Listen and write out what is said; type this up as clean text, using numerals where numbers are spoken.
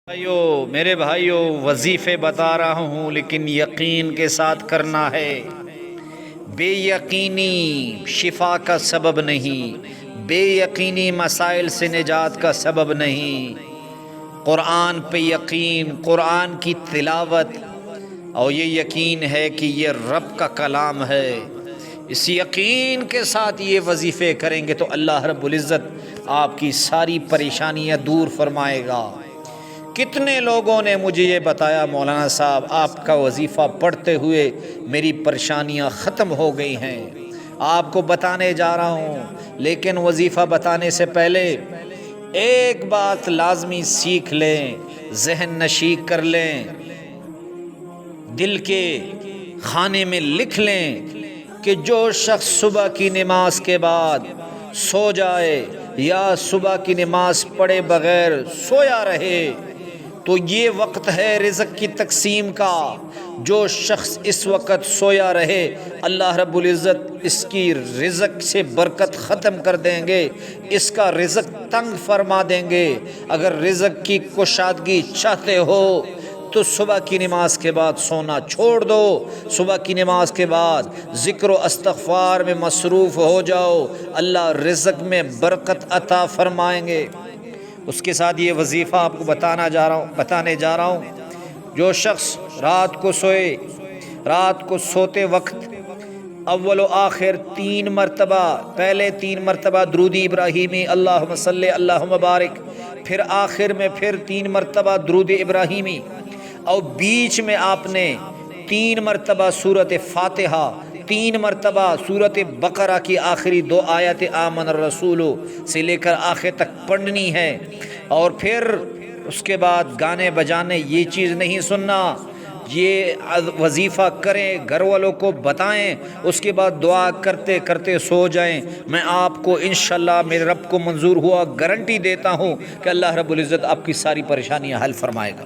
میرے بھائیوں، وظیفے بتا رہا ہوں لیکن یقین کے ساتھ کرنا ہے۔ بے یقینی شفا کا سبب نہیں، بے یقینی مسائل سے نجات کا سبب نہیں۔ قرآن پہ یقین، قرآن کی تلاوت، اور یہ یقین ہے کہ یہ رب کا کلام ہے، اس یقین کے ساتھ یہ وظیفے کریں گے تو اللہ رب العزت آپ کی ساری پریشانیاں دور فرمائے گا۔ کتنے لوگوں نے مجھے یہ بتایا مولانا صاحب آپ کا وظیفہ پڑھتے ہوئے میری پریشانیاں ختم ہو گئی ہیں، آپ کو بتانے جا رہا ہوں۔ لیکن وظیفہ بتانے سے پہلے ایک بات لازمی سیکھ لیں، ذہن نشی کر لیں، دل کے خانے میں لکھ لیں کہ جو شخص صبح کی نماز کے بعد سو جائے یا صبح کی نماز پڑھے بغیر سویا رہے تو یہ وقت ہے رزق کی تقسیم کا۔ جو شخص اس وقت سویا رہے اللہ رب العزت اس کی رزق سے برکت ختم کر دیں گے، اس کا رزق تنگ فرما دیں گے۔ اگر رزق کی کشادگی چاہتے ہو تو صبح کی نماز کے بعد سونا چھوڑ دو، صبح کی نماز کے بعد ذکر و استغفار میں مصروف ہو جاؤ، اللہ رزق میں برکت عطا فرمائیں گے۔ اس کے ساتھ یہ وظیفہ آپ کو بتانے جا رہا ہوں۔ جو شخص رات کو سوئے، رات کو سوتے وقت اول و آخر 3 مرتبہ، پہلے 3 مرتبہ درود ابراہیمی اللہم صلی اللہم بارک، پھر آخر میں پھر 3 مرتبہ درود ابراہیمی، اور بیچ میں آپ نے 3 مرتبہ سورۃ فاتحہ، 3 مرتبہ سورۃ بقرہ کی آخری 2 آیات آمن الرسول سے لے کر آخر تک پڑھنی ہے۔ اور پھر اس کے بعد گانے بجانے یہ چیز نہیں سننا، یہ وظیفہ کریں، گھر والوں کو بتائیں، اس کے بعد دعا کرتے کرتے سو جائیں۔ میں آپ کو انشاءاللہ میرے رب کو منظور ہوا گارنٹی دیتا ہوں کہ اللہ رب العزت آپ کی ساری پریشانیاں حل فرمائے گا۔